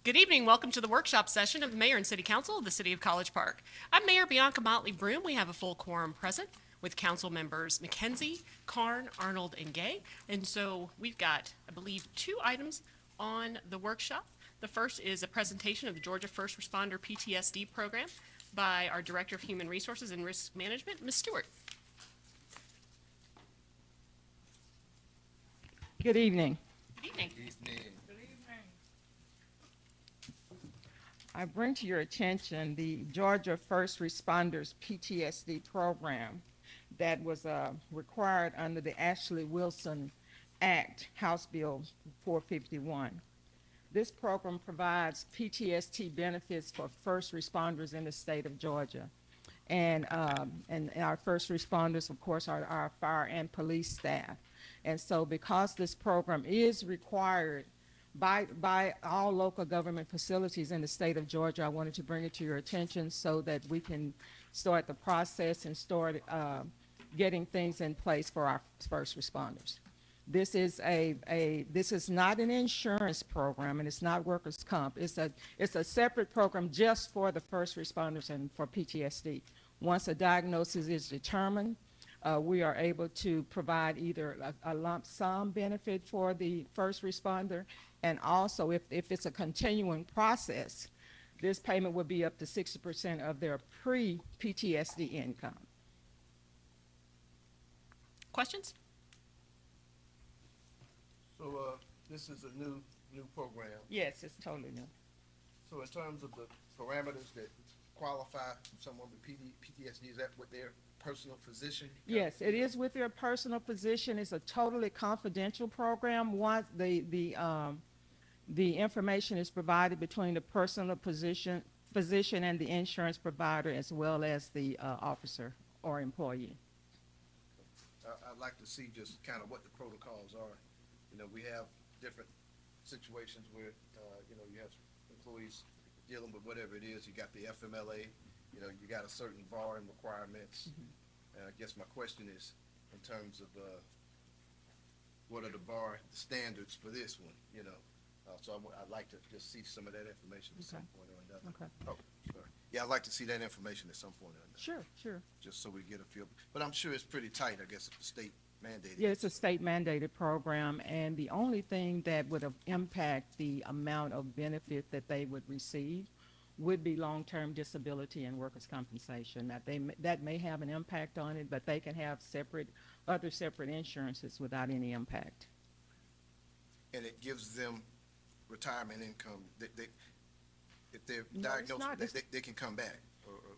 Good evening. Welcome to the workshop session of the Mayor and City Council of the City of College Park. I'm Mayor Bianca Motley Broom. We have a full quorum present with council members McKenzie, Karn, Arnold, and Gay. And so we've got, I believe, 2 items on the workshop. The first is a presentation of the Georgia First Responder PTSD program by our Director of Human Resources and Risk Management, Ms. Stewart. Good evening. Good evening. I bring to your attention the Georgia First Responders PTSD program that was required under the Ashley Wilson Act, House Bill 451. This program provides PTSD benefits for first responders in the state of Georgia. And our first responders, of course, are our fire and police staff. And so because this program is required by all local government facilities in the state of Georgia, I wanted to bring it to your attention so that we can start the process and start getting things in place for our first responders. This is this is not an insurance program, and it's not workers' comp. It's a separate program just for the first responders and for PTSD. Once a diagnosis is determined, we are able to provide either a lump sum benefit for the first responder, and also if it's a continuing process, this payment would be up to 60% of their pre-PTSD income. Questions? So this is a new program. Yes, it's totally new. So in terms of the parameters that qualify someone with PTSD, is that what their personal physician? Yes, it is with your personal physician. It's a totally confidential program. Once the information is provided between the personal physician and the insurance provider, as well as the officer or employee. I'd like to see just kind of what the protocols are. You know, we have different situations where, you know, you have employees dealing with whatever it is. You got the FMLA, you know, you got a certain bar and requirements. Mm-hmm. And I guess my question is, in terms of what are the bar standards for this one, you know? So I'd like to just see some of that information at some point or another. Okay. Oh, sorry. Yeah, I'd like to see that information at some point or another. Sure. Just so we get a feel. But I'm sure it's pretty tight, I guess, if the state mandated. Yeah, it's a state mandated program, and the only thing that would impact the amount of benefit that they would receive would be long-term disability and workers' compensation. That may have an impact on it, but they can have other separate insurances without any impact. And it gives them retirement income. If they're No, it's diagnosed, not. they can come back.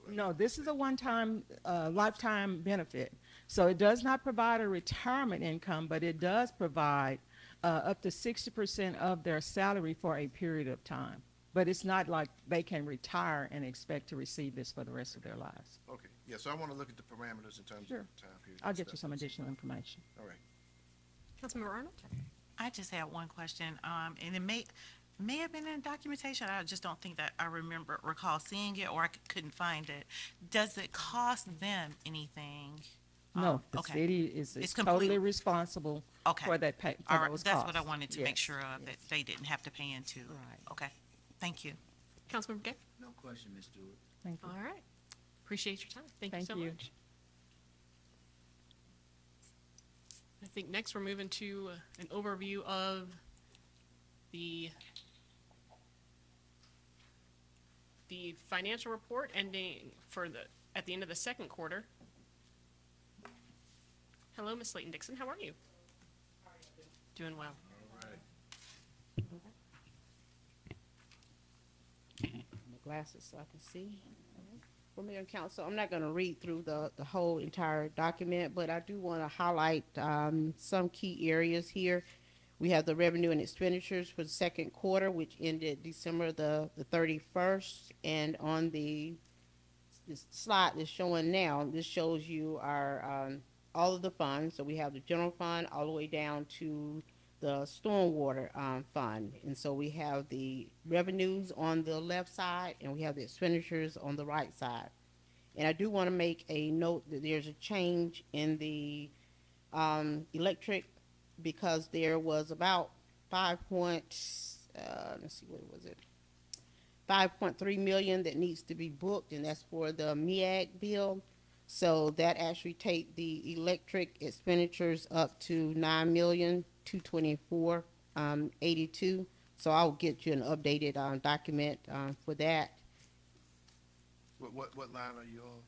No, this is a one-time, lifetime benefit. So it does not provide a retirement income, but it does provide up to 60% of their salary for a period of time. But it's not like they can retire and expect to receive this for the rest of their lives. Okay, yeah, so I want to look at the parameters in terms Sure. of time period. I'll and get you stuff. some additional information. All right. Councilmember Arnold? I just had one question, and it may have been in documentation. I just don't think that I recall seeing it, or I couldn't find it. Does it cost them anything? No, the okay. city is It's totally complete- responsible Okay. for that pay, for All right, those that's costs. what I wanted to make Yes, sure of, that yes. they didn't have to pay into. Right. Okay, thank you. Councilmember Gay? No question, Ms. Stewart. Thank you. All right. Appreciate your time. Thank you Thank so you. much. I think next we're moving to an overview of the financial report ending at the end of the second quarter. Hello, Ms. Slayton Dixon. How are you? Doing well. All right. My glasses so I can see. For Mayor and Council, I'm not going to read through the whole entire document, but I do want to highlight some key areas here. We have the revenue and expenditures for the second quarter, which ended December the 31st. And on this slide that's showing now, this shows you our all of the funds. So we have the general fund all the way down to the stormwater fund. And so we have the revenues on the left side, and we have the expenditures on the right side. And I do want to make a note that there's a change in the electric, because there was about let's see, what was it? 5.3 million that needs to be booked, and that's for the MEAG bill. So that actually take the electric expenditures up to 9,224,82. So I'll get you an updated document for that. What line are you on?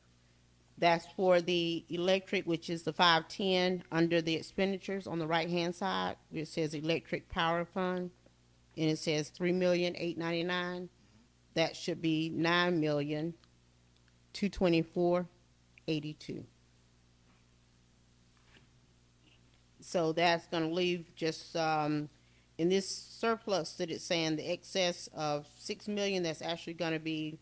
That's for the electric, which is the 510 under the expenditures on the right-hand side. It says electric power fund, and it says 3,899,000. That should be 9,224,82. So that's gonna leave just, in this surplus that it's saying the excess of 6 million, that's actually gonna be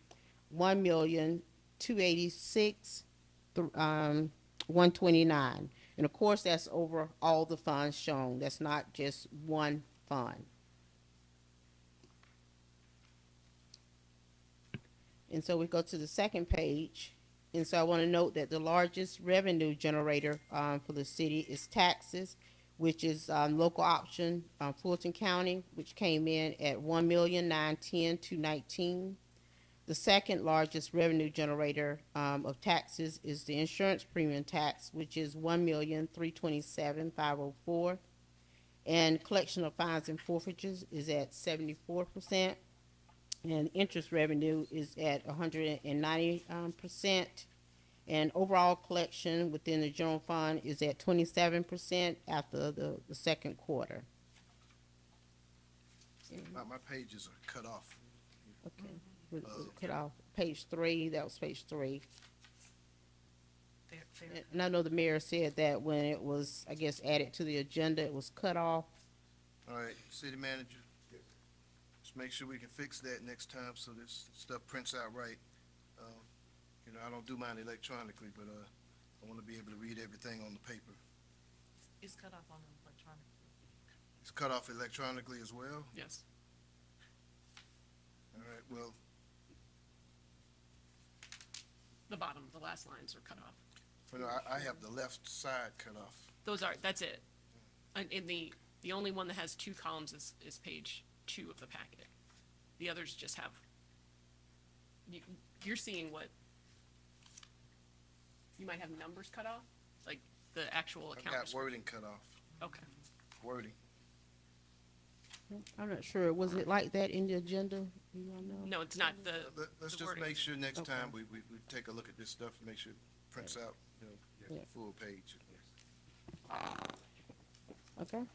1,286,129. And of course, that's over all the funds shown. That's not just one fund. And so we go to the second page. And so I want to note that the largest revenue generator for the city is taxes, which is local option, Fulton County, which came in at 1,910,219. The second largest revenue generator of taxes is the insurance premium tax, which is 1,327,504. And collection of fines and forfeitures is at 74%. And interest revenue is at 190%. And overall collection within the general fund is at 27% after the second quarter. My pages are cut off. Okay. We cut off page 3. That was page 3. And I know the mayor said that when it was, I guess, added to the agenda, it was cut off. All right, city manager, just make sure we can fix that next time so this stuff prints out right. You know, I don't do mine electronically, but I want to be able to read everything on the paper. It's cut off on the electronic. It's cut off electronically as well? Yes. All right, well, The bottom, the last lines are cut off. I have the left side cut off. That's it. And in the only one that has 2 columns is page 2 of the packet. The others just have, you're seeing what, you might have numbers cut off, like the actual I've account. got wording cut off, Okay. wording. I'm not sure. Was it like that in the agenda? Do y'all know? No, it's not Let's the just wording. make sure next Okay. time we take a look at this stuff and make sure it prints out, you know, Yeah. full page. Okay.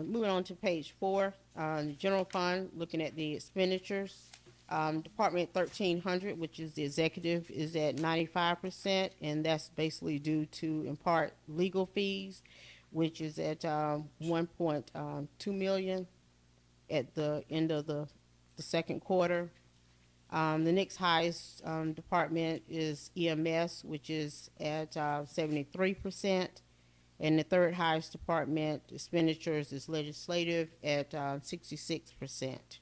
Moving on to page 4, the general fund, looking at the expenditures. Department 1300, which is the executive, is at 95%, and that's basically due to, in part, legal fees, which is at 1.2 million at the end of the second quarter. The next highest department is EMS, which is at 73%. And the third highest department expenditures is legislative at 66%.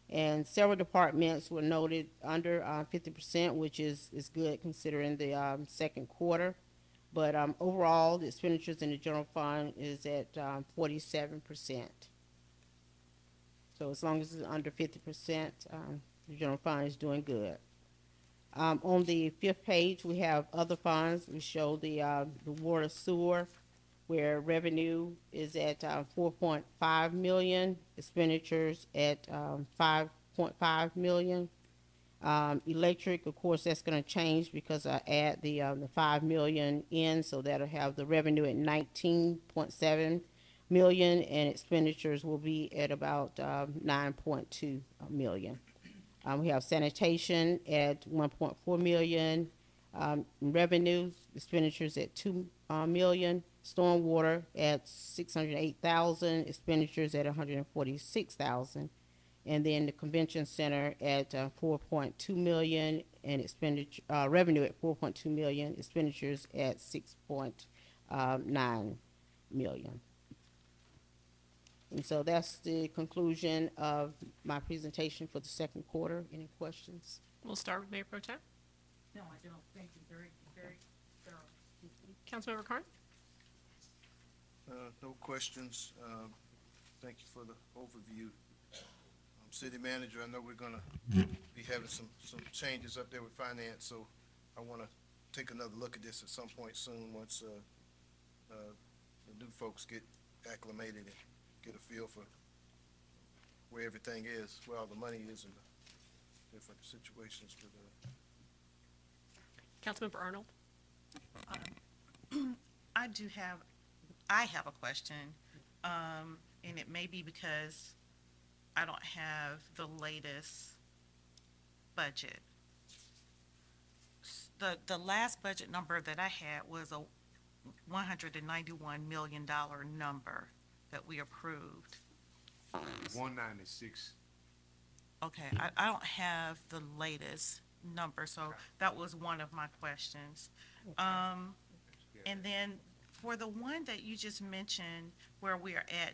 And several departments were noted under 50%, which is good considering the second quarter. But overall, the expenditures in the general fund is at 47%. So as long as it's under 50%, the general fund is doing good. On the 5th page, we have other funds. We show the water sewer, where revenue is at 4.5 million, expenditures at 5.5 million. Electric, of course, that's going to change because I add the 5 million in, so that'll have the revenue at 19.7 million, and expenditures will be at about 9.2 million. We have sanitation at 1.4 million, revenue, expenditures at 2 million, stormwater at 608,000, expenditures at 146,000, and then the convention center at 4.2 million, and expenditure revenue at 4.2 million, expenditures at 6.9 million. And so that's the conclusion of my presentation for the second quarter. Any questions? We'll start with Mayor Pro Tem. No, I don't. Thank you. Very, very thorough. Councilmember Carn? No questions. Thank you for the overview. city manager, I know we're gonna be having some changes up there with finance, so I wanna take another look at this at some point soon, once, the new folks get acclimated and get a feel for where everything is, where all the money is in the different situations with, Councilmember Arnold? I have a question, and it may be because I don't have the latest budget. The last budget number that I had was a $191 million number that we approved. 196. Okay, I don't have the latest number, so that was one of my questions. And then for the one that you just mentioned, where we are at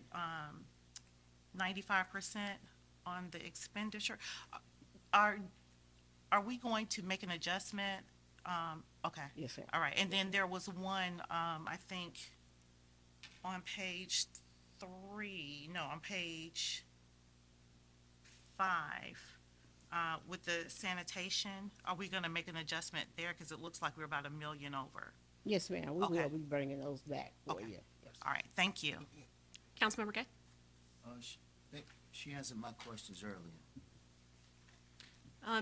95% on the expenditure, are we going to make an adjustment? Okay. Yes, sir. All right, and then there was one, I think, on page 3, no, on page 5, with the sanitation, are we gonna make an adjustment there? Because it looks like we're about $1 million over. Yes, ma'am, we Okay. will be bringing those back for Okay. you. Yes. All right, thank you. Councilmember Gay? She answered my questions earlier.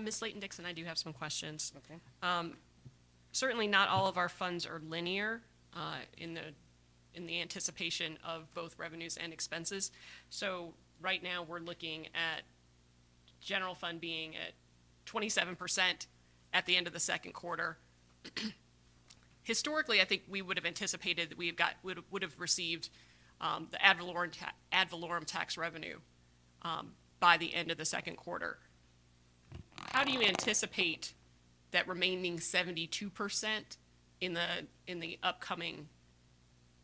Ms. Layton Dixon, I do have some questions. Okay. Certainly not all of our funds are linear in the anticipation of both revenues and expenses. So right now, we're looking at general fund being at 27% at the end of the second quarter. Historically, I think we would have anticipated that would have received the ad valorem tax revenue by the end of the second quarter. How do you anticipate that remaining 72% in the upcoming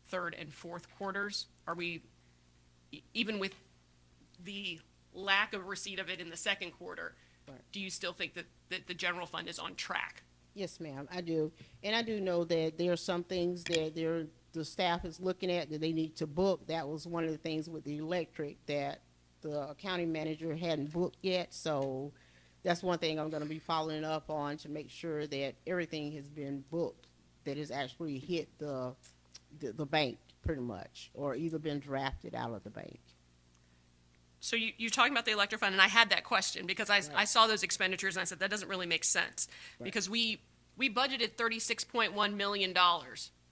third and fourth quarters? Are we, even with the lack of receipt of it in the second quarter, Right. do you still think that the general fund is on track? Yes, ma'am, I do. And I do know that there are some things that the staff is looking at that they need to book. That was one of the things with the electric that the county manager hadn't booked yet. So that's one thing I'm gonna be following up on to make sure that everything has been booked, that has actually hit the bank pretty much, or either been drafted out of the bank. So you're talking about the electric fund, and I had that question because I saw those expenditures and I said, that doesn't really make sense. Right. Because we budgeted $36.1 million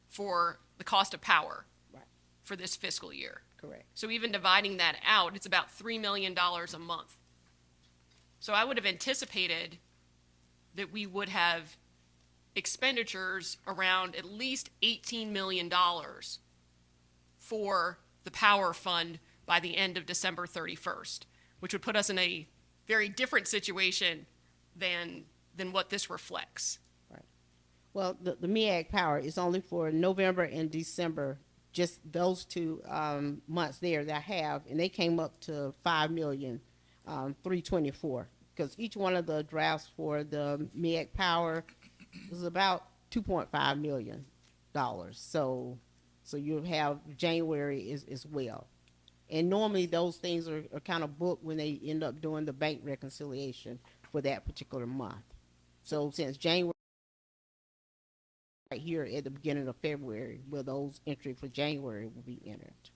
for the cost of power Right, for this fiscal year. correct. So even dividing that out, it's about $3 million a month. So I would have anticipated that we would have expenditures around at least $18 million for the power fund by the end of December 31st, which would put us in a very different situation than what this reflects. Right. Well, the MEAG power is only for November and December, just those two months there that I have, and they came up to $5,324,000, because each one of the drafts for the MEAG power was about $2.5 million. So you have January as well. And normally those things are kind of booked when they end up doing the bank reconciliation for that particular month. So since January, right here at the beginning of February, where those entry for January will be entered.